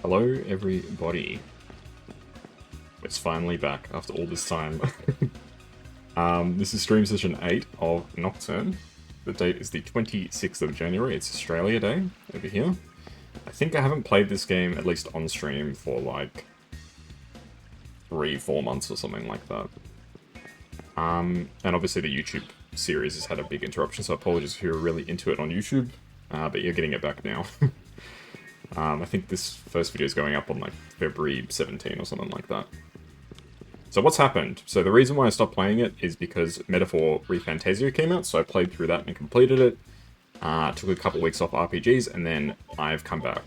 Hello, everybody. It's finally back after all this time. This is stream session 8 of Nocturne. The date is the 26th of January. It's Australia Day over here. I think I haven't played this game, at least on stream, for like 3-4 months or something like that. And obviously the YouTube series has had a big interruption, so apologies if you're really into it on YouTube, but you're getting it back now. I think this first video is going up on like February 17 or something like that. So what's happened? So the reason why I stopped playing it is because Metaphor ReFantazio came out, so I played through that and completed it. Took a couple weeks off RPGs, and then I've come back.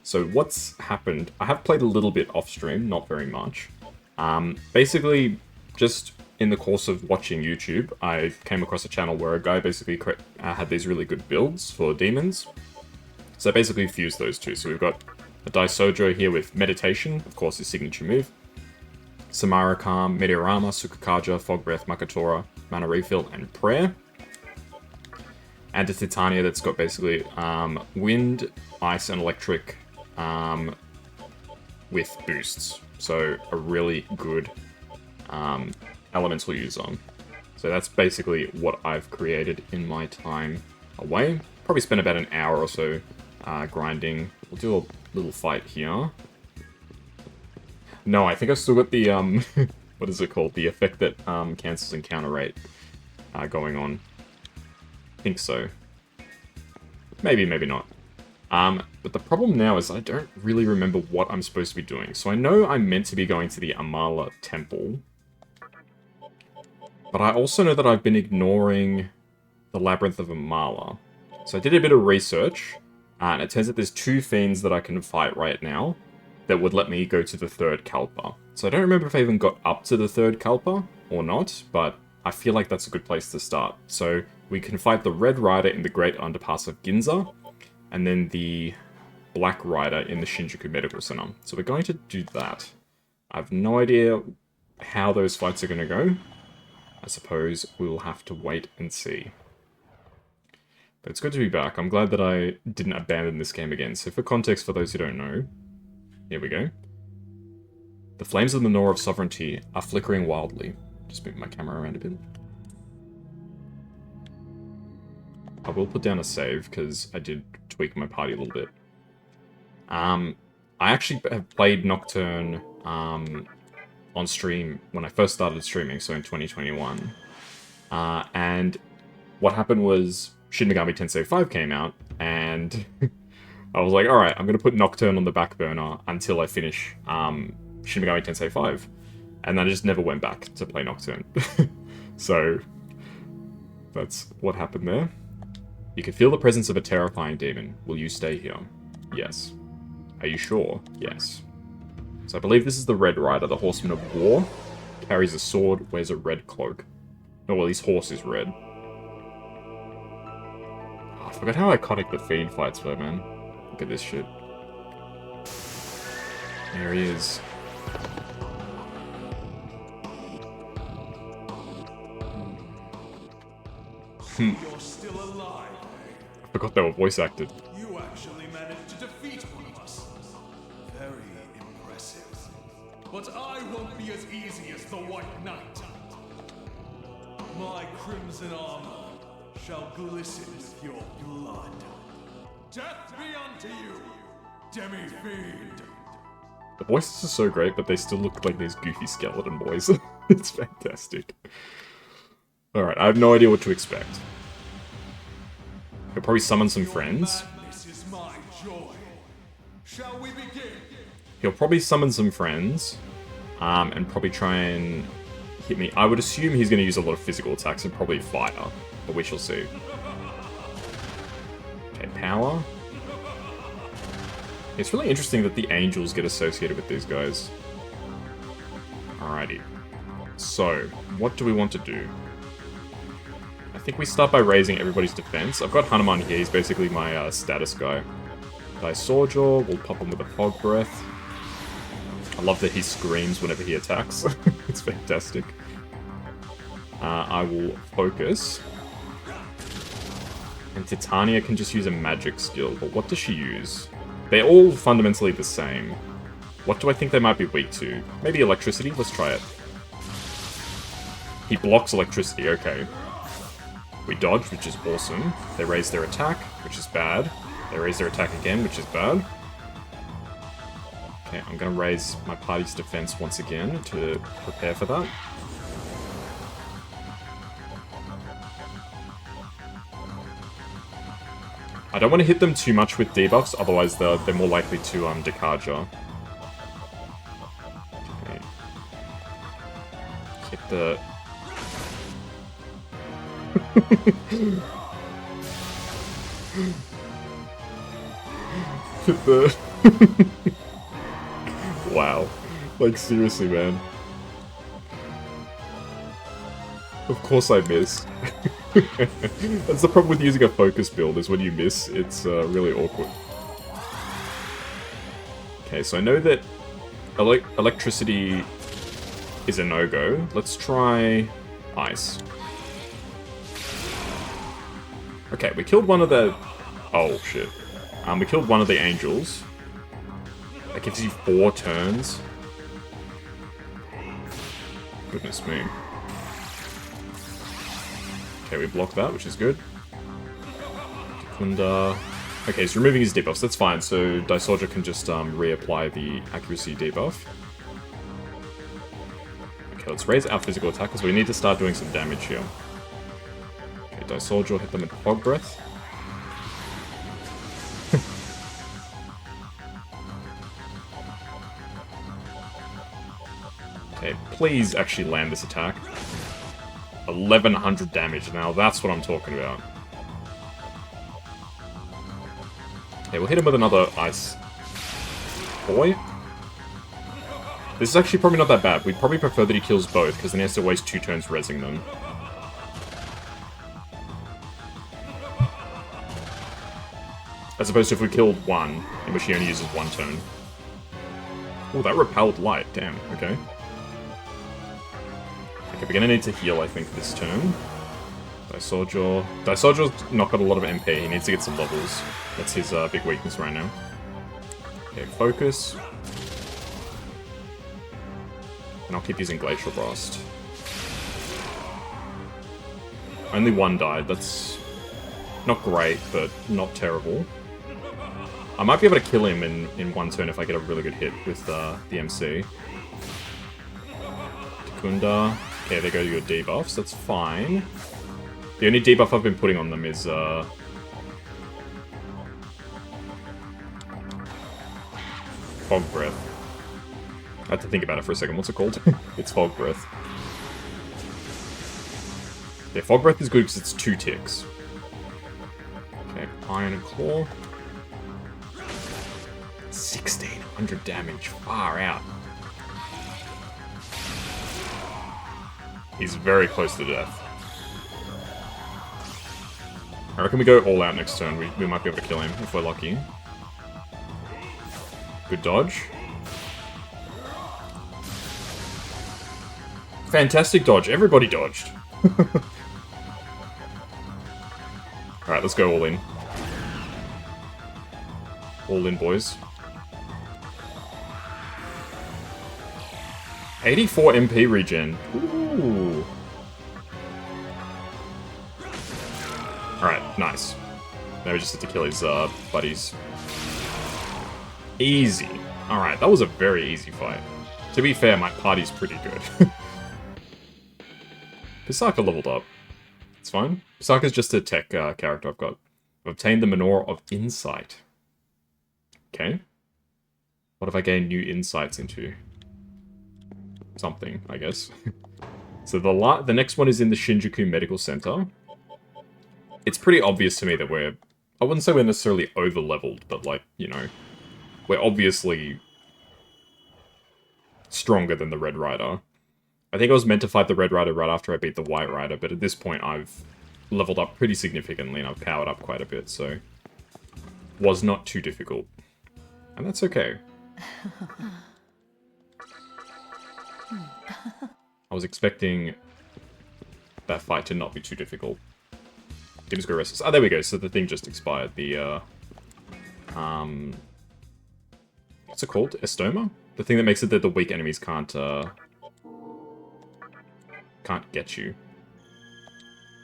So what's happened? I have played a little bit off stream, not very much. Basically, just in the course of watching YouTube, I came across a channel where a guy basically had these really good builds for demons. So I basically fused those two. So we've got a Daisojo here with Meditation, of course his signature move. Samara Calm, Meteorama, Sukukaja, Fog Breath, Makatora, Mana Refill, and Prayer. And a Titania that's got basically Wind, Ice, and Electric with boosts. So a really good elemental user. So that's basically what I've created in my time away. Probably spent about an hour or so grinding. We'll do a little fight here. No, I think I've still got the, what is it called? The effect that cancels encounter rate going on. I think so. Maybe, maybe not. But the problem now is I don't really remember what I'm supposed to be doing. So I know I'm meant to be going to the Amala Temple. But I also know that I've been ignoring the Labyrinth of Amala. So I did a bit of research, and it turns out there's 2 Fiends that I can fight right now that would let me go to the 3rd Kalpa. So I don't remember if I even got up to the 3rd Kalpa or not, but I feel like that's a good place to start. So we can fight the Red Rider in the Great Underpass of Ginza, and then the Black Rider in the Shinjuku Medical Center. So we're going to do that. I have no idea how those fights are going to go. I suppose we'll have to wait and see. But it's good to be back. I'm glad that I didn't abandon this game again. So for context, for those who don't know, here we go. The flames of the menorah of sovereignty are flickering wildly. Just move my camera around a bit. I will put down a save, because I did tweak my party a little bit. I actually have played Nocturne on stream when I first started streaming, so in 2021. And what happened was Shin Megami Tensei 5 came out, and I was like, alright, I'm going to put Nocturne on the back burner until I finish Shin Megami Tensei 5. And then I just never went back to play Nocturne. So, that's what happened there. You can feel the presence of a terrifying demon. Will you stay here? Yes. Are you sure? Yes. So I believe this is the Red Rider, the Horseman of War. Carries a sword, wears a red cloak. Oh, well, his horse is red. Oh, I forgot how iconic the Fiend fights were, man. Look at this shit. There he is. You're still alive. I forgot they were voice acted. You actually managed to defeat one of us. Very impressive. But I won't be as easy as the White Knight. My crimson armor shall glisten with your blood. Death be unto you, demi-fiend. The voices are so great, but they still look like these goofy skeleton boys. It's fantastic. Alright, I have no idea what to expect. He'll probably summon some friends. Madness is my joy. Shall we begin? He'll probably summon some friends, and probably try and hit me. I would assume he's going to use a lot of physical attacks and probably fire, but we shall see. Okay, power. It's really interesting that the angels get associated with these guys. Alrighty. So, what do we want to do? I think we start by raising everybody's defense. I've got Hanuman here, he's basically my status guy. Daisojo, we'll pop him with a Fog Breath. I love that he screams whenever he attacks. It's fantastic. I will focus. And Titania can just use a magic skill, but what does she use? They're all fundamentally the same. What do I think they might be weak to? Maybe electricity? Let's try it. He blocks electricity, okay. We dodge, which is awesome. They raise their attack, which is bad. They raise their attack again, which is bad. Okay, I'm gonna raise my party's defense once again to prepare for that. I don't want to hit them too much with debuffs, otherwise they're more likely to Decarja. Okay. Hit the... Hit the... Wow. Like, seriously, man. Of course I miss. That's the problem with using a focus build, is when you miss, it's really awkward. Okay, so I know that electricity is a no-go. Let's try ice. Okay, we killed one of the... Oh, shit. We killed one of the angels. That gives you 4 turns. Goodness me. Okay, we blocked that, which is good. Kunda. Okay, he's removing his debuffs, that's fine. So Daisoja can just reapply the accuracy debuff. Okay, let's raise our physical attack because we need to start doing some damage here. Okay, Daisoja hit them with Fog Breath. Okay, please actually land this attack. 1100 damage, now that's what I'm talking about. Okay, we'll hit him with another ice boy. This is actually probably not that bad. We'd probably prefer that he kills both, because then he has to waste 2 turns rezzing them. As opposed to if we killed one, in which he only uses 1 turn. Oh, that repelled light, damn, okay. Okay, we're gonna need to heal, I think, this turn. Daisoja. Daisoja's not got a lot of MP, he needs to get some levels. That's his big weakness right now. Okay, focus. And I'll keep using Glacial Blast. Only 1 died, that's not great, but not terrible. I might be able to kill him in 1 turn if I get a really good hit with the MC. Kunda. Okay, there go your debuffs, that's fine. The only debuff I've been putting on them is, Fog Breath. I had to think about it for a second, what's it called? It's Fog Breath. Yeah, Fog Breath is good because it's 2 ticks. Okay, Iron and Claw. 1600 damage, far out. He's very close to death. I reckon we go all out next turn. We might be able to kill him if we're lucky. Good dodge. Fantastic dodge. Everybody dodged. Alright, let's go all in. All in, boys. 84 MP regen. Ooh. Alright, nice. Now we just have to kill his buddies. Easy. Alright, that was a very easy fight. To be fair, my party's pretty good. Pisaka leveled up. It's fine. Pisaka's just a tech character I've got. I've obtained the Menorah of Insight. Okay. What have I gained new insights into? Something, I guess. So the next one is in the Shinjuku Medical Center. It's pretty obvious to me that I wouldn't say we're necessarily over-leveled, but like, you know, we're obviously stronger than the Red Rider. I think I was meant to fight the Red Rider right after I beat the White Rider, but at this point I've leveled up pretty significantly and I've powered up quite a bit, so was not too difficult. And that's okay. I was expecting that fight to not be too difficult. Games go restless. Oh, there we go. So the thing just expired. The what's it called? Estoma? The thing that makes it that the weak enemies can't get you.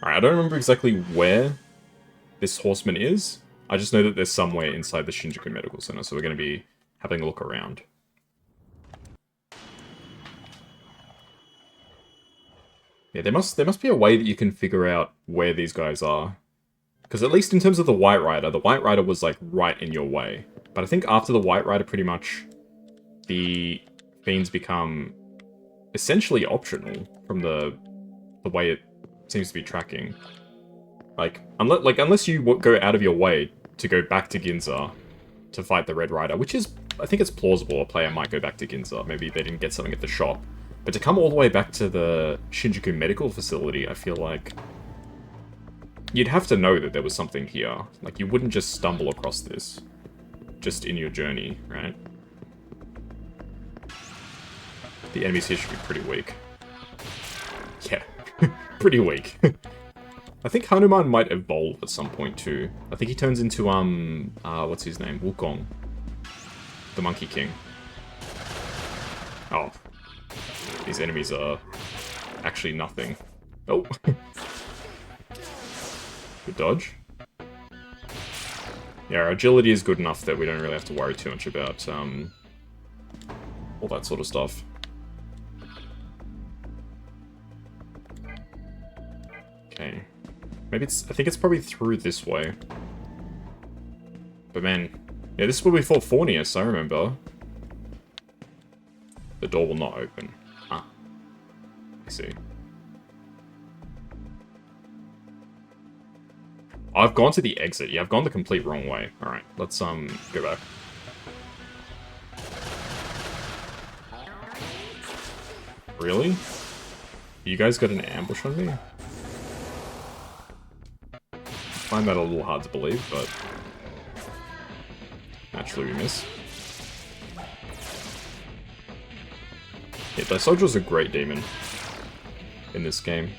Alright, I don't remember exactly where this horseman is. I just know that there's somewhere inside the Shinjuku Medical Center, so we're going to be having a look around. Yeah, there must be a way that you can figure out where these guys are. Because at least in terms of the White Rider was like right in your way. But I think after the White Rider, pretty much, the Fiends become essentially optional from the way it seems to be tracking. Unless you go out of your way to go back to Ginza to fight the Red Rider, which is, I think it's plausible a player might go back to Ginza. Maybe they didn't get something at the shop. But to come all the way back to the Shinjuku Medical Facility, I feel like you'd have to know that there was something here. Like, you wouldn't just stumble across this just in your journey, right? The enemies here should be pretty weak. Yeah, pretty weak. I think Hanuman might evolve at some point too. I think he turns into, what's his name? Wukong. The Monkey King. Oh. These enemies are actually nothing. Oh. Good dodge. Yeah, our agility is good enough that we don't really have to worry too much about, all that sort of stuff. Okay. Maybe I think it's probably through this way. But man, yeah, this is where we fought Fornius, I remember. The door will not open. Ah. I see. I've gone to the exit. Yeah, I've gone the complete wrong way. Alright, let's, go back. Really? You guys got an ambush on me? I find that a little hard to believe, but naturally we miss. Yeah, Daisojo's a great demon in this game.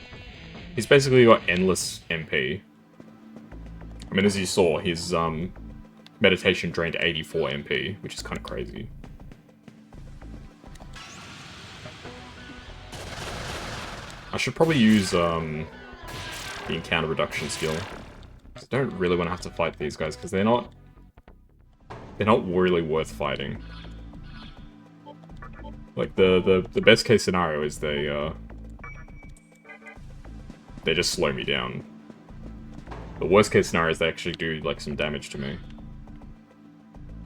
He's basically got endless MP. I mean, as you saw, his meditation drained 84 MP, which is kind of crazy. I should probably use the encounter reduction skill. I don't really want to have to fight these guys because they're not really worth fighting. Like the best case scenario is they just slow me down. The worst case scenario is they actually do like some damage to me.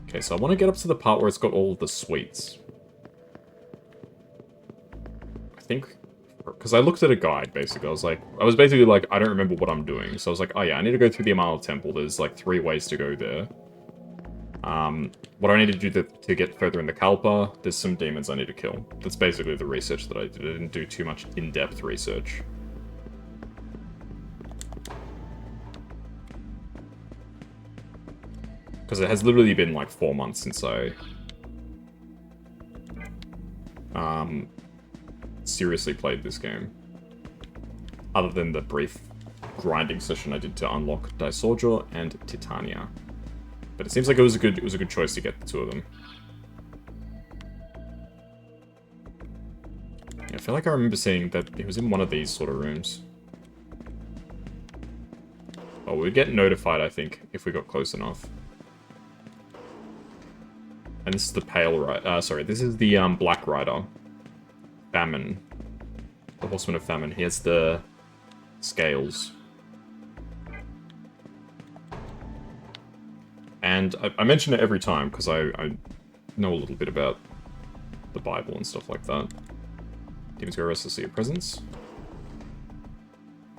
Okay, so I want to get up to the part where it's got all of the sweets. I think, because I looked at a guide, basically. I was basically like, I don't remember what I'm doing. So I was like, oh yeah, I need to go through the Amala Temple. There's like 3 ways to go there. What I need to do to get further in the Kalpa, there's some demons I need to kill. That's basically the research that I did. I didn't do too much in-depth research. Because it has literally been like 4 months since I seriously played this game. Other than the brief grinding session I did to unlock Daisojo and Titania. But it seems like it was a good choice to get the 2 of them. Yeah, I feel like I remember seeing that it was in one of these sort of rooms. Oh, we'd get notified, I think, if we got close enough. And this is the Pale Rider. Sorry, this is the Black Rider. Famine. The Horseman of Famine. He has the scales. And I mention it every time because I know a little bit about the Bible and stuff like that. Demons go restless to your presence.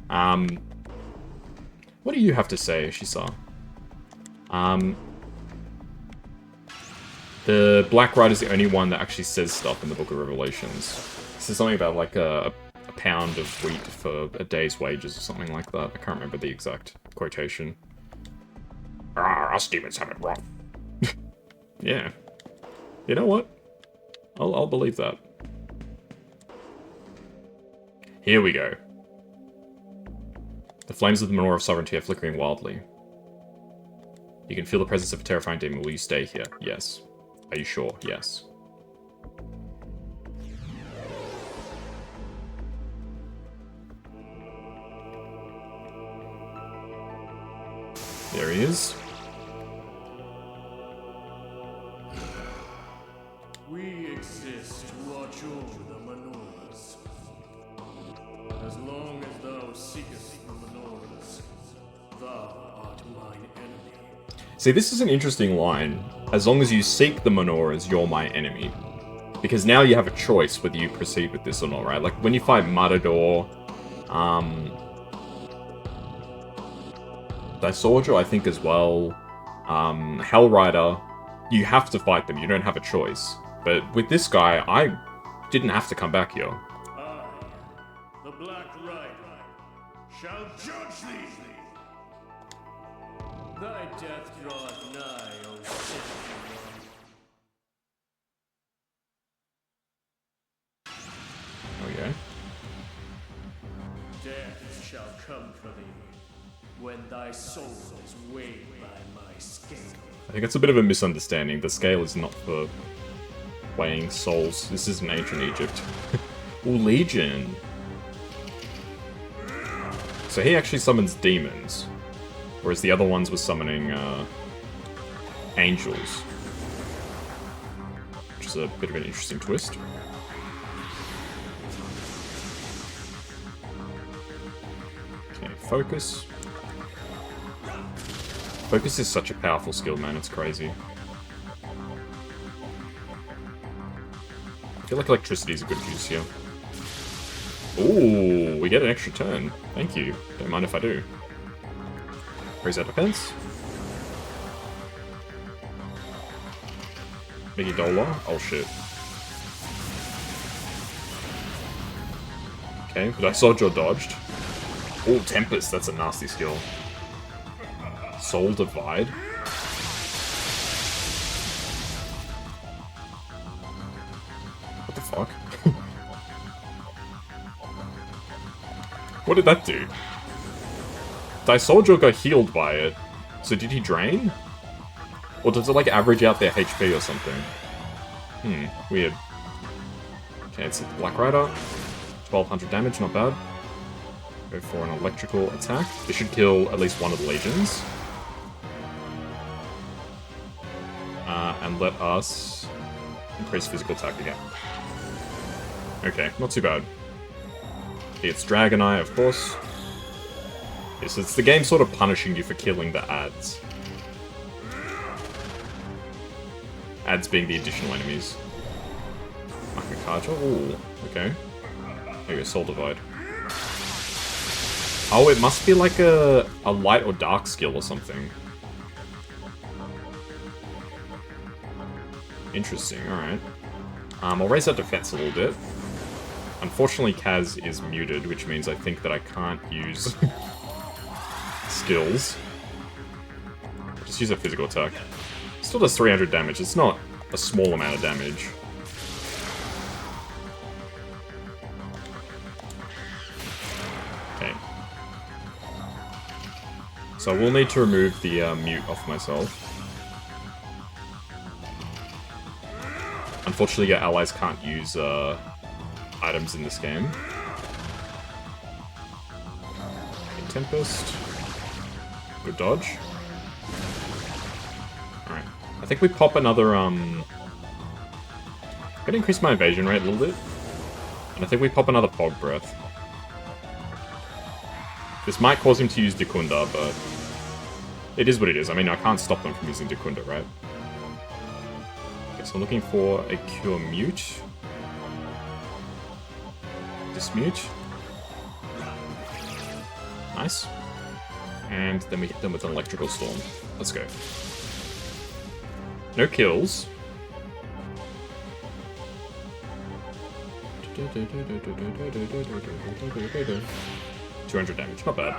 What do you have to say, Shisa? The Black Rider is the only one that actually says stuff in the Book of Revelations. It says something about like a pound of wheat for a day's wages or something like that. I can't remember the exact quotation. Us demons have it rough. Yeah. You know what? I'll believe that. Here we go. The flames of the Menorah of Sovereignty are flickering wildly. You can feel the presence of a terrifying demon. Will you stay here? Yes. Are you sure? Yes. There he is. We exist to watch over the Manoras. As long as thou seekest the Manoras, thou art mine enemy. See, this is an interesting line. As long as you seek the Manoras, you're my enemy. Because now you have a choice whether you proceed with this or not, right? Like, when you fight Matador, Daisojo, I think, as well, Hellrider, you have to fight them, you don't have a choice. But with this guy, I didn't have to come back here. I, the Black Rider, shall judge thee! Thy death draweth nigh, O sinful one. Okay. Death shall come for thee, when thy soul is weighed by my scale. I think it's a bit of a misunderstanding. The scale is not for weighing souls. This is in ancient Egypt. Ooh, Legion. So he actually summons demons, whereas the other ones were summoning angels. Which is a bit of an interesting twist. Okay, focus. Focus is such a powerful skill, man, it's crazy. I feel like electricity is a good use here. Ooh, we get an extra turn. Thank you. Don't mind if I do. Raise our defense. Migi Dollar. Oh shit. Okay, but I saw Joe dodged. Ooh, Tempest, that's a nasty skill. Soul Divide. What the fuck? What did that do? Daisojo got healed by it. So did he drain? Or does it like average out their HP or something? Weird. Okay, it's a Black Rider. 1200 damage, not bad. Go for an electrical attack. This should kill at least one of the legions. And let us increase physical attack again. Okay, not too bad. It's Dragon Eye, of course. Yes, it's the game sort of punishing you for killing the ads. Ads being the additional enemies. Makakaja? Ooh, okay. There you go, Soul Divide. Oh, it must be like a light or dark skill or something. Interesting, alright. I'll raise our defense a little bit. Unfortunately, Kaz is muted, which means I think that I can't use skills. Just use a physical attack. Still does 300 damage. It's not a small amount of damage. Okay. So we'll need to remove the mute off myself. Unfortunately, your allies can't use items in this game. Okay, Tempest. Good dodge. Alright. I think we pop another, I'm gonna increase my evasion rate a little bit. And I think we pop another Fog Breath. This might cause him to use Dekunda, but it is what it is. I mean, I can't stop them from using Dekunda, right? Okay, so I'm looking for a Cure Mute. Dismute. Nice. And then we hit them with an Electrical Storm. Let's go. No kills. $200 damage, not bad.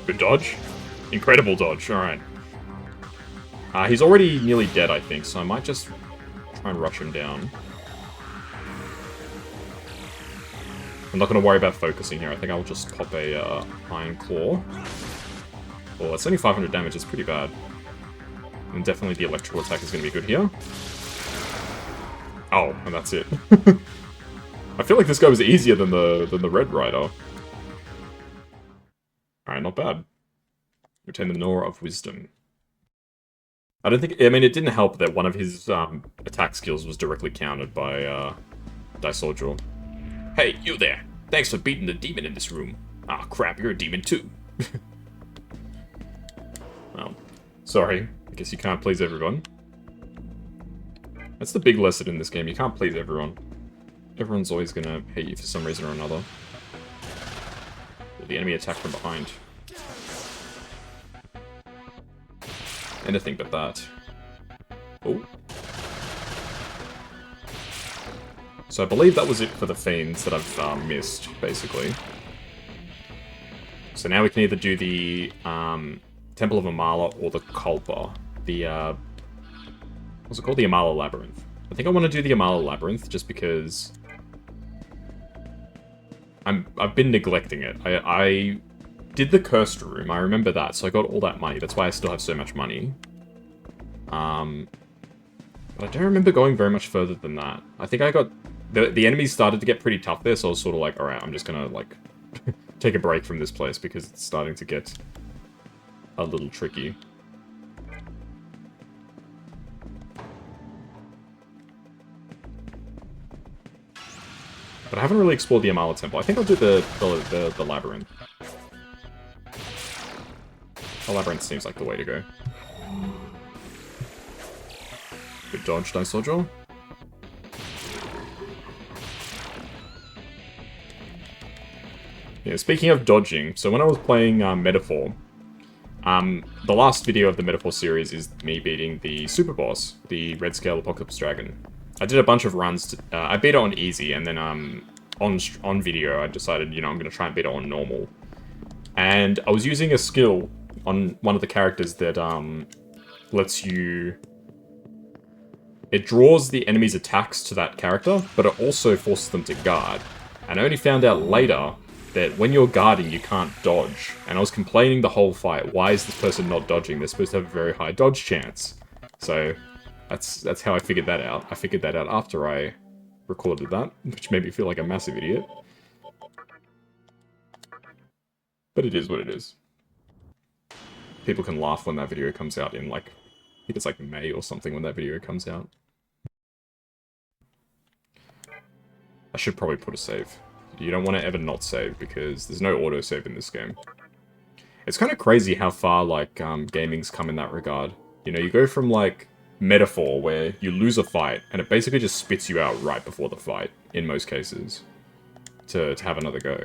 Good dodge. Incredible dodge, alright. He's already nearly dead, I think, so I might just try and rush him down. I'm not going to worry about focusing here. I think I'll just pop a Iron Claw. Oh, it's only 500 damage. It's pretty bad. And definitely the electrical attack is going to be good here. Oh, and that's it. I feel like this guy was easier than the Red Rider. Alright, not bad. Retain the Nora of Wisdom. I don't think... I mean, it didn't help that one of his attack skills was directly countered by Daisojo. Hey, you there! Thanks for beating the demon in this room. Ah, crap, you're a demon too. Well, sorry. I guess you can't please everyone. That's the big lesson in this game. You can't please everyone. Everyone's always gonna hate you for some reason or another. The enemy attack from behind. Anything but that. Oh. So I believe that was it for the Fiends that I've missed, basically. So now we can either do the Temple of Amala or the Kulpa. The, what's it called? The Amala Labyrinth. I think I want to do the Amala Labyrinth just because I've been neglecting it. I did the Cursed Room, I remember that, so I got all that money. That's why I still have so much money. But I don't remember going very much further than that. I think I got... The enemies started to get pretty tough there, so I was sort of like, alright, I'm just gonna, like, take a break from this place because it's starting to get a little tricky. But I haven't really explored the Amala Temple. I think I'll do the Labyrinth. The Labyrinth seems like the way to go. Good dodge, Daisojo. Yeah, speaking of dodging, so when I was playing Metaphor, the last video of the Metaphor series is me beating the super boss, the Red Scale Apocalypse Dragon. I did a bunch of runs, I beat it on easy, and then on video I decided, you know, I'm going to try and beat it on normal. And I was using a skill on one of the characters that lets you... It draws the enemy's attacks to that character, but it also forces them to guard. And I only found out later that when you're guarding, you can't dodge. And I was complaining the whole fight, why is this person not dodging? They're supposed to have a very high dodge chance. So that's how I figured that out. I figured that out after I recorded that, which made me feel like a massive idiot. But it is what it is. People can laugh when that video comes out in, like, I think it's like May or something when that video comes out. I should probably put a save. You don't want to ever not save, because there's no autosave in this game. It's kind of crazy how far, like, gaming's come in that regard. You know, you go from, like, Metaphor, where you lose a fight, and it basically just spits you out right before the fight, in most cases, to have another go.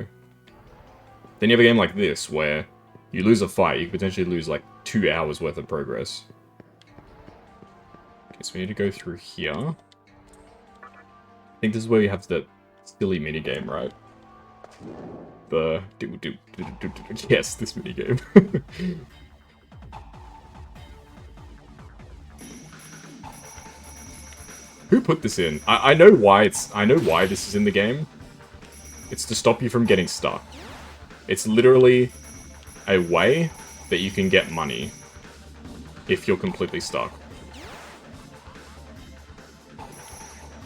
Then you have a game like this, where you lose a fight, you could potentially lose, like, 2 hours worth of progress. Okay, so we need to go through here. I think this is where you have the silly minigame, right? The... Yes, this minigame. Who put this in? I know why it's... I know why this is in the game. It's to stop you from getting stuck. It's literally a way that you can get money if you're completely stuck.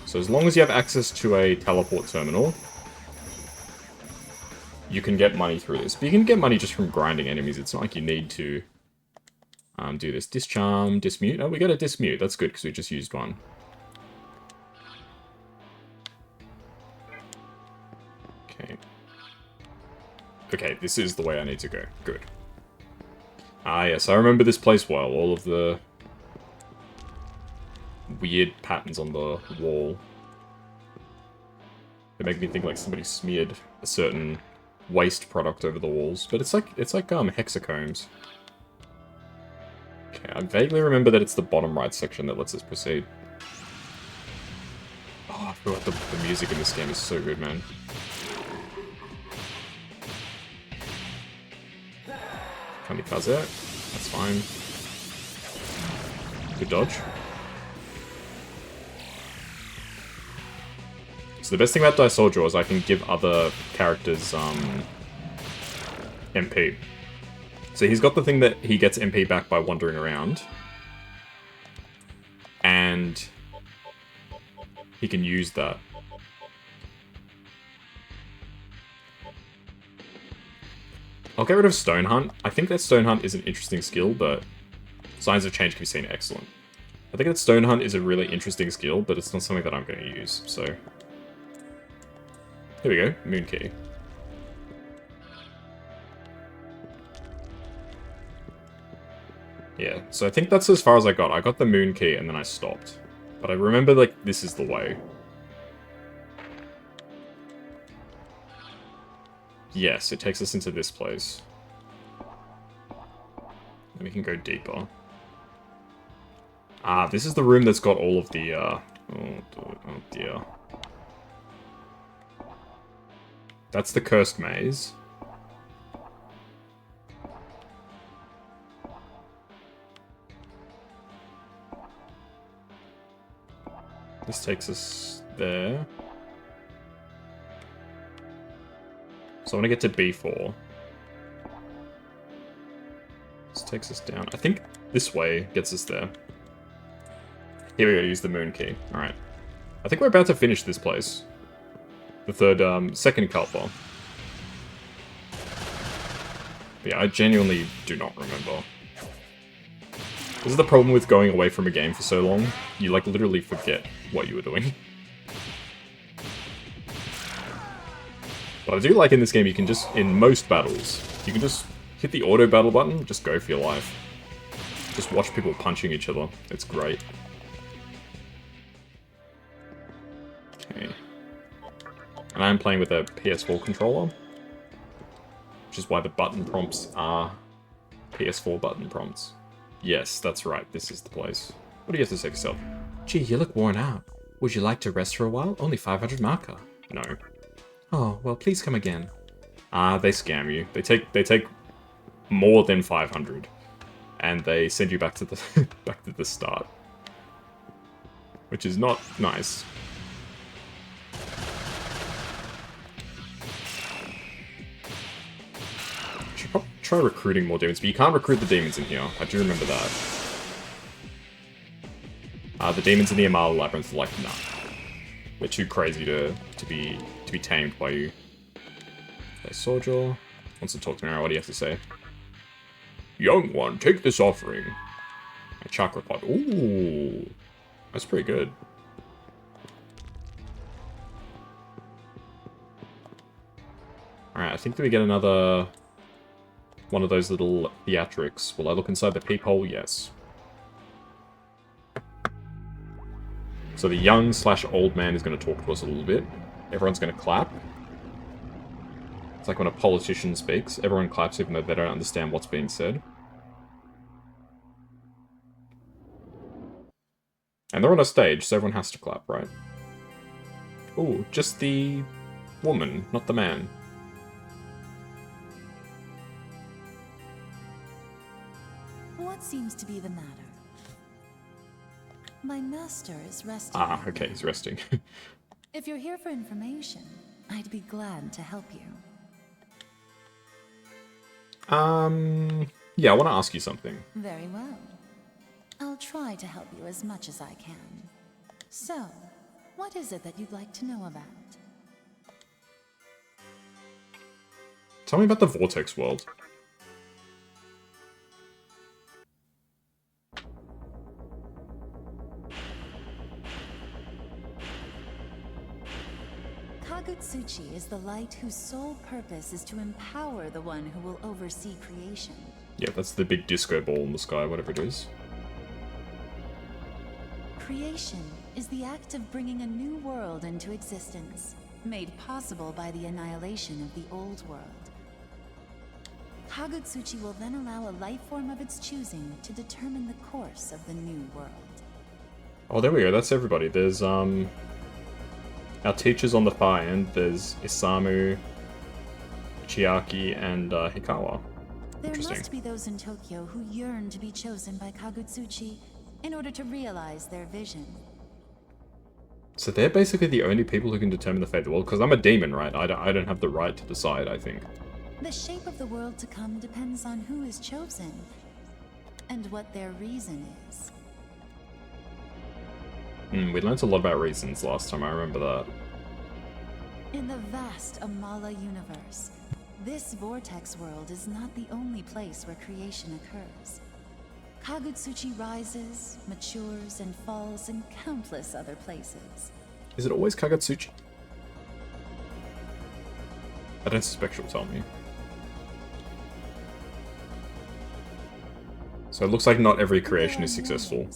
So as long as you have access to a teleport terminal, you can get money through this. But you can get money just from grinding enemies. It's not like you need to do this. Discharm, dismute. Oh, we got a dismute. That's good, because we just used one. Okay. Okay, this is the way I need to go. Good. Ah, yes, I remember this place well. All of the weird patterns on the wall. They make me think like somebody smeared a certain waste product over the walls, but it's like hexacombs. Okay, I vaguely remember that it's the bottom right section that lets us proceed. Oh, I feel like the music in this game is so good, man. Kamikaze, that's fine. Good dodge. So the best thing about Daisojo is I can give other characters MP. So he's got the thing that he gets MP back by wandering around. he can use that. I'll get rid of Stone Hunt. I think that Stone Hunt is an interesting skill, but Signs of Change can be seen excellent. I think that Stone Hunt is a really interesting skill, but it's not something that I'm going to use, so... Here we go, Moon Key. Yeah, so I think that's as far as I got. I got the Moon Key and then I stopped. But I remember, like, this is the way. Yes, it takes us into this place. And we can go deeper. Ah, this is the room that's got all of the, oh dear. That's the Cursed Maze. This takes us there. So I want to get to B4. This takes us down. I think this way gets us there. Here we go, use the Moon Key. Alright. I think we're about to finish this place. The third, second cult bar. Yeah, I genuinely do not remember. This is the problem with going away from a game for so long. You, like, literally forget what you were doing. But I do like in this game, you can just, in most battles, you can just hit the auto battle button, just go for your life. Just watch people punching each other. It's great. Okay. And I'm playing with a PS4 controller. Which is why the button prompts are PS4 button prompts. Yes, that's right, this is the place. What do you have to say to yourself? Gee, you look worn out. Would you like to rest for a while? Only 500 marker. No. Oh, well, please come again. Ah, they scam you. They take more than 500. And they send you back to the back to the start. Which is not nice. Should probably try recruiting more demons, but you can't recruit the demons in here. I do remember that. The demons in the Amala Labyrinth are like, nah. They're too crazy to be tamed by you. Okay, Souljaw wants to talk to me now. What do you have to say? Young one, take this offering. A chakra pot. Ooh, that's pretty good. Alright, I think that we get another one of those little theatrics. Will I look inside the peephole? Yes. So the young/old man is going to talk to us a little bit. Everyone's going to clap. It's like when a politician speaks. Everyone claps even though they don't understand what's being said. And they're on a stage, so everyone has to clap, right? Ooh, just the woman, not the man. What seems to be the matter? My master is resting. Ah, okay, he's resting. If you're here for information, I'd be glad to help you. Yeah, I want to ask you something. Very well. I'll try to help you as much as I can. So, what is it that you'd like to know about? Tell me about the Vortex world. Kagutsuchi is the light whose sole purpose is to empower the one who will oversee creation. Yeah, that's the big disco ball in the sky, whatever it is. Creation is the act of bringing a new world into existence, made possible by the annihilation of the old world. Kagutsuchi will then allow a life form of its choosing to determine the course of the new world. Oh, there we go, that's everybody. There's, our teachers on the far end. There's Isamu, Chiaki, and Hikawa. There must be those in Tokyo who yearn to be chosen by Kagutsuchi in order to realize their vision. So they're basically the only people who can determine the fate of the world, because I'm a demon, right? I don't have the right to decide, I think. The shape of the world to come depends on who is chosen, and what their reason is. We learnt a lot about reasons last time, I remember that. In the vast Amala universe, this vortex world is not the only place where creation occurs. Kagutsuchi rises, matures, and falls in countless other places. Is it always Kagatsuchi? I don't suspect she'll tell me. So it looks like not every creation is successful.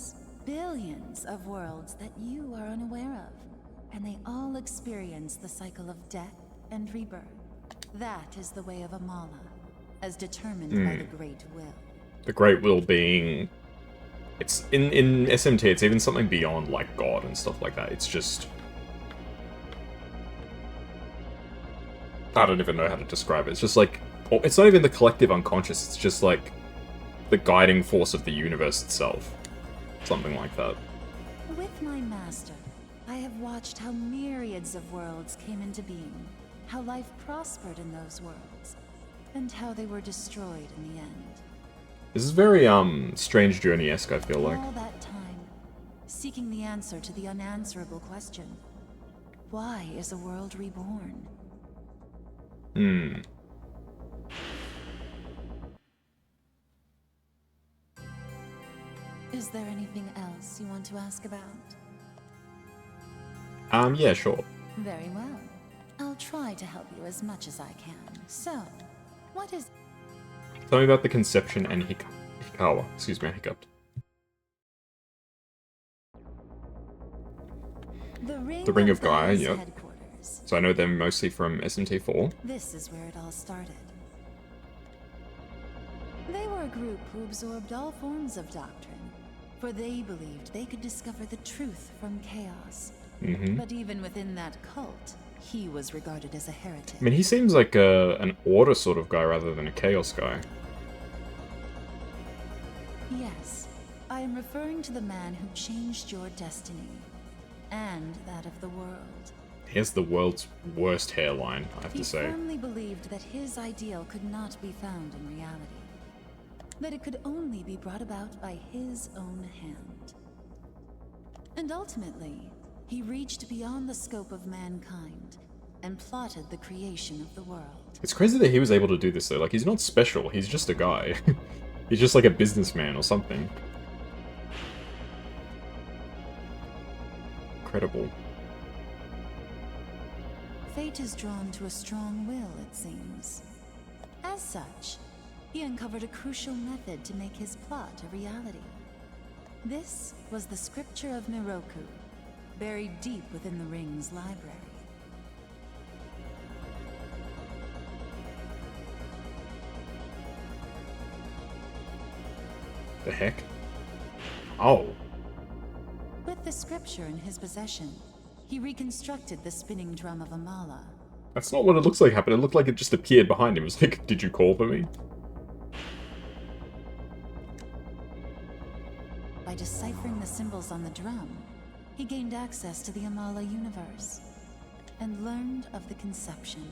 Billions of worlds that you are unaware of, and they all experience the cycle of death and rebirth. That is the way of Amala, as determined by the Great Will. The Great Will being... It's in SMT, it's even something beyond, like, God and stuff like that. It's just... I don't even know how to describe it. It's just like... It's not even the collective unconscious, it's just like... the guiding force of the universe itself. Something like that. With my master, I have watched how myriads of worlds came into being, how life prospered in those worlds, and how they were destroyed in the end. This is very, Strange Journey-esque, I feel like. All that time, seeking the answer to the unanswerable question. Why is a world reborn? Is there anything else you want to ask about? Yeah, sure. Very well. I'll try to help you as much as I can. So, what is... Tell me about the conception and Hikawa. Excuse me, I hiccuped. The Ring of Gaia, Gaia's yep. headquarters. So I know them mostly from SMT4. This is where it all started. They were a group who absorbed all forms of doctrine, for they believed they could discover the truth from chaos. But even within that cult, he was regarded as a heretic. I mean, he seems like an order sort of guy rather than a chaos guy. Yes, I am referring to the man who changed your destiny, and that of the world. He has the world's worst hairline, I have He to say. firmly believed that his ideal could not be found in reality. That it could only be brought about by his own hand. And ultimately, he reached beyond the scope of mankind and plotted the creation of the world. It's crazy that he was able to do this though. Like, he's not special, he's just a guy. He's just like a businessman or something. Incredible. Fate is drawn to a strong will, it seems. As such, he uncovered a crucial method to make his plot a reality. This was the scripture of Miroku, buried deep within the ring's library. The heck? Oh. With the scripture in his possession, he reconstructed the spinning drum of Amala. That's not what it looks like happened. It looked like it just appeared behind him. It was like, did you call for me? By deciphering the symbols on the drum, he gained access to the Amala universe, and learned of the conception,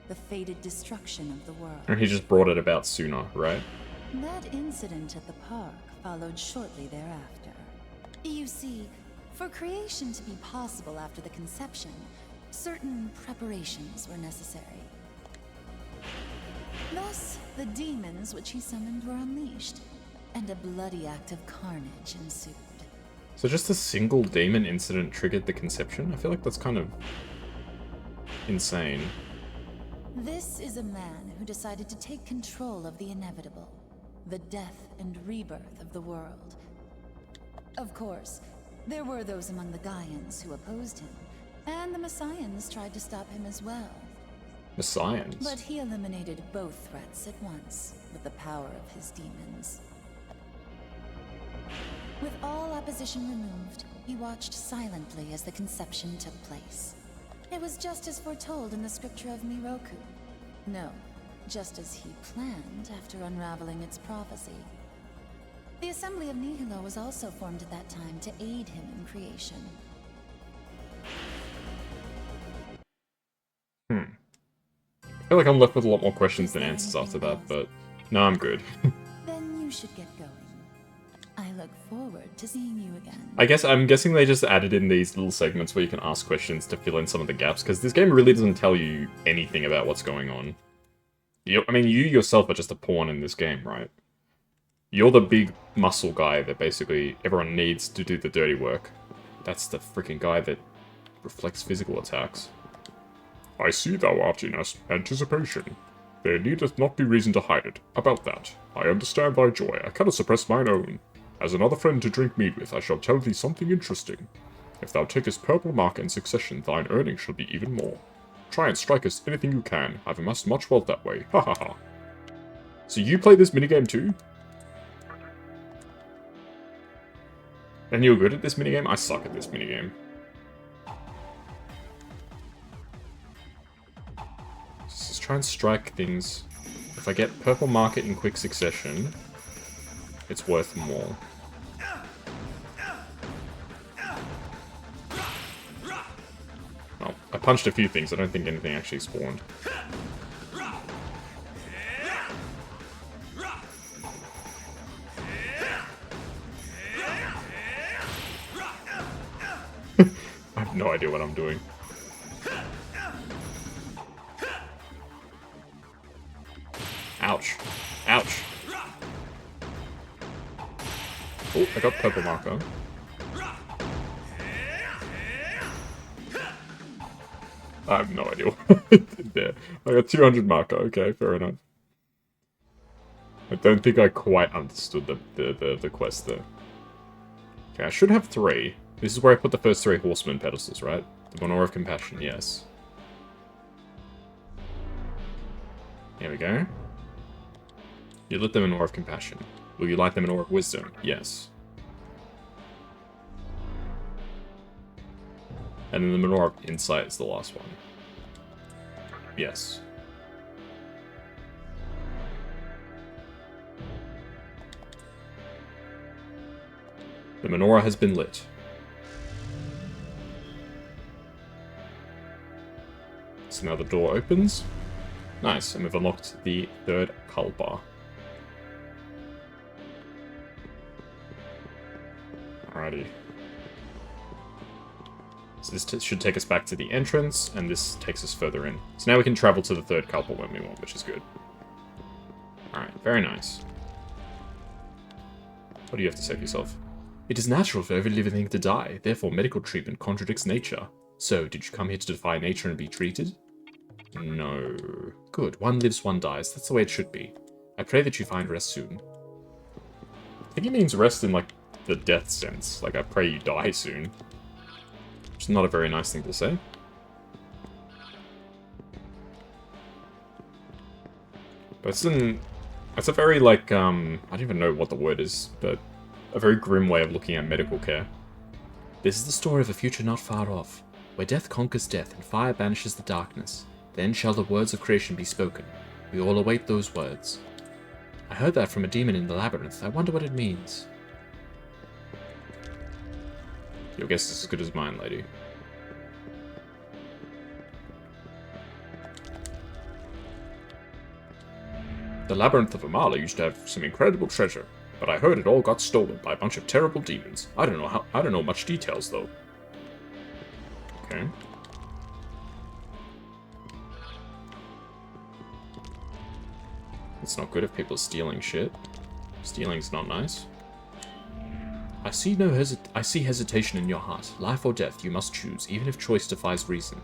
the fated destruction of the world. And he just brought it about sooner, right? That incident at the park followed shortly thereafter. You see, for creation to be possible after the conception, certain preparations were necessary. Thus, the demons which he summoned were unleashed, and a bloody act of carnage ensued. So just a single demon incident triggered the conception? I feel like that's kind of insane. This is a man who decided to take control of the inevitable, the death and rebirth of the world. Of course, there were those among the Gaians who opposed him, and the Messians tried to stop him as well. Messians? But he eliminated both threats at once with the power of his demons. With all opposition removed, he watched silently as the conception took place. It was just as foretold in the scripture of Miroku. No, just as he planned after unraveling its prophecy. The Assembly of Nihilo was also formed at that time to aid him in creation. I feel like I'm left with a lot more questions than answers after that, but no, I'm good. Then you should get going. I look forward to seeing you again. I'm guessing they just added in these little segments where you can ask questions to fill in some of the gaps, because this game really doesn't tell you anything about what's going on. You yourself are just a pawn in this game, right? You're the big muscle guy that basically everyone needs to do the dirty work. That's the freaking guy that reflects physical attacks. I see thou art in anticipation. There needeth not be reason to hide it. About that, I understand thy joy. I cannot suppress mine own. As another friend to drink mead with, I shall tell thee something interesting. If thou takest purple mark in succession, thine earnings shall be even more. Try and strike us anything you can. I've amassed much wealth that way. Ha ha ha. So you play this minigame too? And you're good at this minigame? I suck at this minigame. Just try and strike things. If I get purple market in quick succession, it's worth more. Well, I punched a few things. I don't think anything actually spawned. I have no idea what I'm doing. Ouch. Ouch. Oh, I got purple marker. I have no idea what I did there. I got 200 marker. Okay, fair enough. I don't think I quite understood the quest there. Okay, I should have 3. This is where I put the first 3 horseman pedestals, right? The Menorah of Compassion, yes. Here we go. You lit the Menorah of Compassion. Will you light the Menorah of Wisdom? Yes. And then the Menorah of Insight is the last one. Yes. The Menorah has been lit. So now the door opens. Nice, and we've unlocked the 3rd Kalpa. Alrighty. So this should take us back to the entrance, and this takes us further in. So now we can travel to the 3rd Kalpa when we want, which is good. Alright, very nice. What do you have to say for yourself? It is natural for every living thing to die, therefore medical treatment contradicts nature. So, did you come here to defy nature and be treated? No. Good, one lives, one dies. That's the way it should be. I pray that you find rest soon. I think he means rest in, like, the death sense. Like, I pray you die soon. Which is not a very nice thing to say. But it's a very, like, I don't even know what the word is, but a very grim way of looking at medical care. This is the story of a future not far off, where death conquers death and fire banishes the darkness. Then shall the words of creation be spoken. We all await those words. I heard that from a demon in the labyrinth. I wonder what it means. Your guess is as good as mine, lady. The labyrinth of Amala used to have some incredible treasure, but I heard it all got stolen by a bunch of terrible demons. I don't know much details though. Okay. It's not good if people are stealing shit. Stealing's not nice. I see hesitation in your heart. Life or death, you must choose, even if choice defies reason.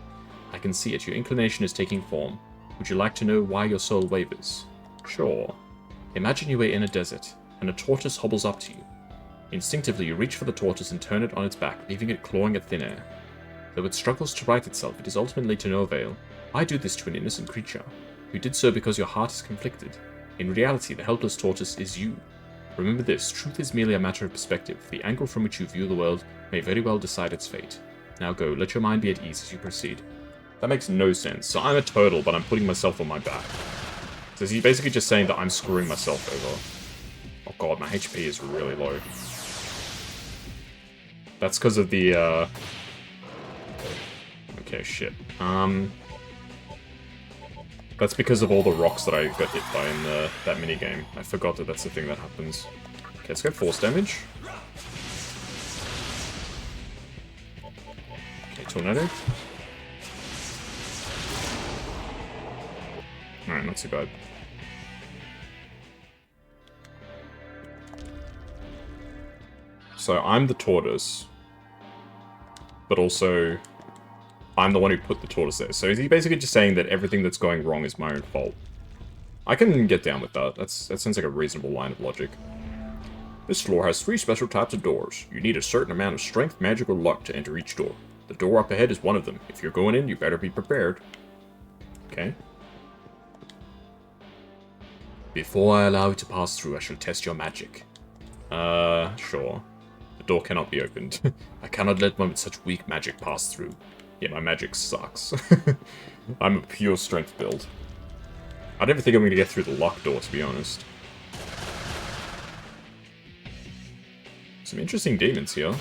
I can see it. Your inclination is taking form. Would you like to know why your soul wavers? Sure. Imagine you were in a desert, and a tortoise hobbles up to you. Instinctively, you reach for the tortoise and turn it on its back, leaving it clawing at thin air. Though it struggles to right itself, it is ultimately to no avail. Why do this to an innocent creature? You did so because your heart is conflicted. In reality, the helpless tortoise is you. Remember this, truth is merely a matter of perspective. The angle from which you view the world may very well decide its fate. Now go, let your mind be at ease as you proceed. That makes no sense. So I'm a turtle, but I'm putting myself on my back. So he's basically just saying that I'm screwing myself over. Oh god, my HP is really low. That's because of the, Okay, shit. That's because of all the rocks that I got hit by in that minigame. I forgot that that's the thing that happens. Okay, let's go force damage. Okay, tornado. Alright, not too bad. So I'm the tortoise, but also I'm the one who put the tortoise there. So is he basically just saying that everything that's going wrong is my own fault? I can get down with that. That sounds like a reasonable line of logic. This floor has 3 special types of doors. You need a certain amount of strength, magic, or luck to enter each door. The door up ahead is one of them. If you're going in, you better be prepared. Okay. Before I allow you to pass through, I shall test your magic. Sure. The door cannot be opened. I cannot let one with such weak magic pass through. Yeah, my magic sucks. I'm a pure strength build. I never think I'm going to get through the lock door, to be honest. Some interesting demons here.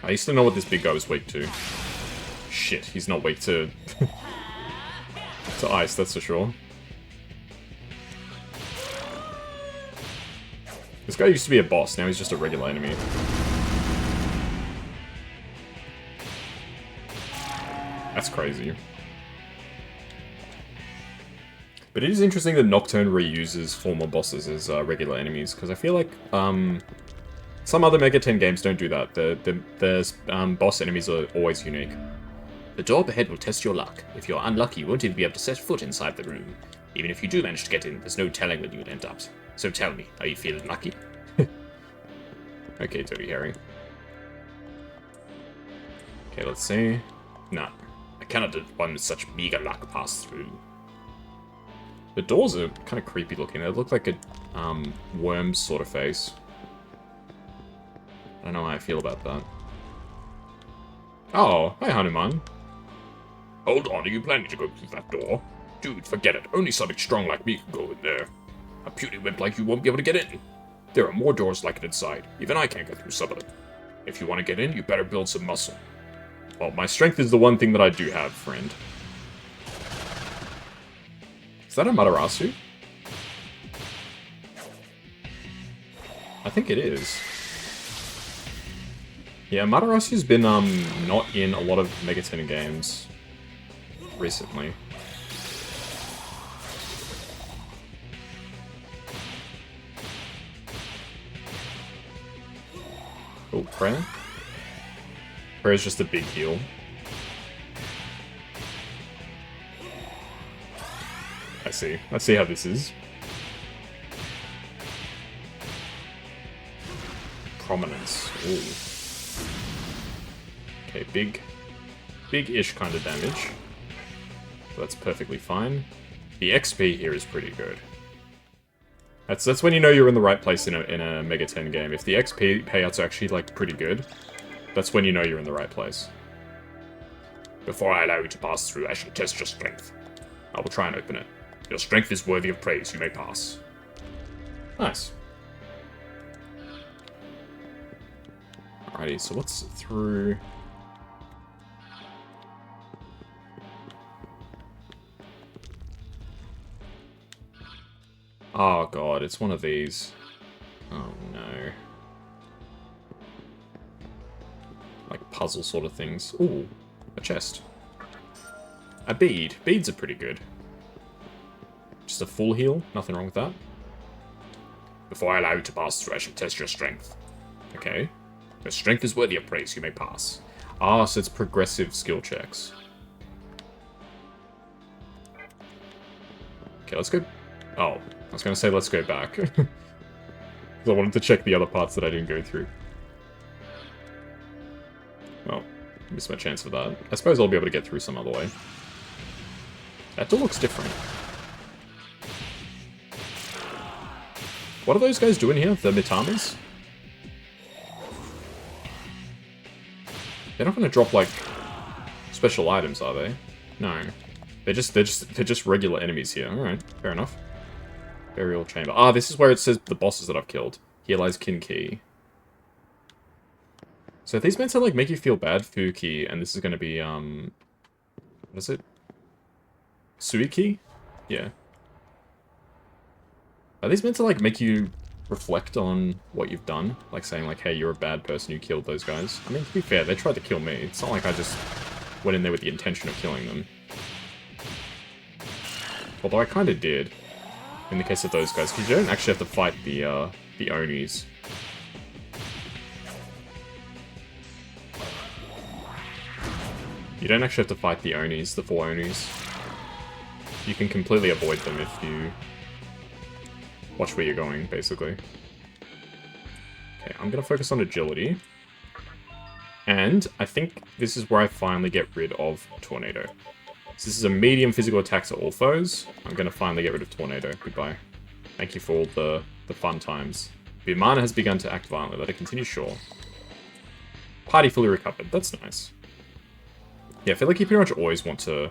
I used to know what this big guy was weak to. Shit, he's not weak to... to ice, that's for sure. This guy used to be a boss, now he's just a regular enemy. That's crazy. But it is interesting that Nocturne reuses former bosses as regular enemies, because I feel like some other Mega 10 games don't do that. The boss enemies are always unique. The door up ahead will test your luck. If you're unlucky, you won't even be able to set foot inside the room. Even if you do manage to get in, there's no telling when you'll end up. So tell me, are you feeling lucky? Okay, Dirty Harry. Okay, let's see. Nah, I cannot let one with such meager luck pass through. The doors are kind of creepy looking. They look like a worm sort of face. I don't know how I feel about that. Oh, hi Hanuman. Hold on, are you planning to go through that door? Dude, forget it. Only something strong like me can go in there. A puny wimp like you won't be able to get in. There are more doors like it inside. Even I can't get through some of them. If you want to get in, you better build some muscle. Well, my strength is the one thing that I do have, friend. Is that a Matarasu? I think it is. Yeah, Matarasu's been not in a lot of Mega 10 games recently. Oh, prayer? Prayer's just a big heal. I see. I see how this is. Prominence. Ooh. Okay, big-ish kind of damage. So that's perfectly fine. The XP here is pretty good. That's when you know you're in the right place in a Mega 10 game. If the XP payouts are actually, like, pretty good, that's when you know you're in the right place. Before I allow you to pass through, I shall test your strength. I will try and open it. Your strength is worthy of praise. You may pass. Nice. Alrighty, so what's through... Oh god, it's one of these. Oh no. Like puzzle sort of things. Ooh, a chest. A bead. Beads are pretty good. Just a full heal, nothing wrong with that. Before I allow you to pass through, I shall test your strength. Okay. Your strength is worthy of praise, you may pass. Ah, so it's progressive skill checks. Okay, let's go... Oh, I was going to say let's go back. Because I wanted to check the other parts that I didn't go through. Well, missed my chance for that. I suppose I'll be able to get through some other way. That door looks different. What are those guys doing here? The Mitamas? They're not going to drop, like, special items, are they? No. They're just regular enemies here. Alright, fair enough. Burial chamber. Ah, this is where it says the bosses that I've killed. Here lies Kinki. So these meant to, like, make you feel bad, Fuki, and this is going to be, what is it? Suiki? Yeah. Are these meant to, like, make you reflect on what you've done? Like, saying, like, hey, you're a bad person who killed those guys? I mean, to be fair, they tried to kill me. It's not like I just went in there with the intention of killing them. Although I kind of did, in the case of those guys, because you don't actually have to fight the Onis. You don't actually have to fight the Onis, the 4 Onis. You can completely avoid them if you watch where you're going, basically. Okay, I'm gonna focus on agility. And I think this is where I finally get rid of Tornado. So this is a medium physical attack to all foes. I'm gonna finally get rid of Tornado. Goodbye. Thank you for all the fun times. The Amana has begun to act violently. Let it continue, sure. Party fully recovered. That's nice. Yeah, I feel like you pretty much always want to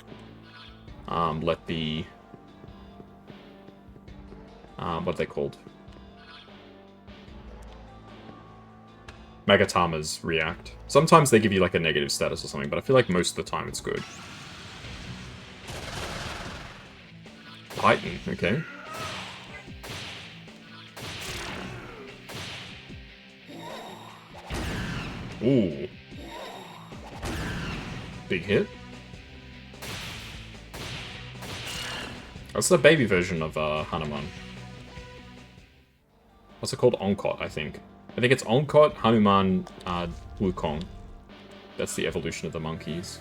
let the... what are they called? Magatamas react. Sometimes they give you like a negative status or something, but I feel like most of the time it's good. Titan, okay. Ooh. Big hit. That's the baby version of Hanuman. What's it called? Onkot, I think. I think it's Onkot, Hanuman, Wukong. That's the evolution of the monkeys.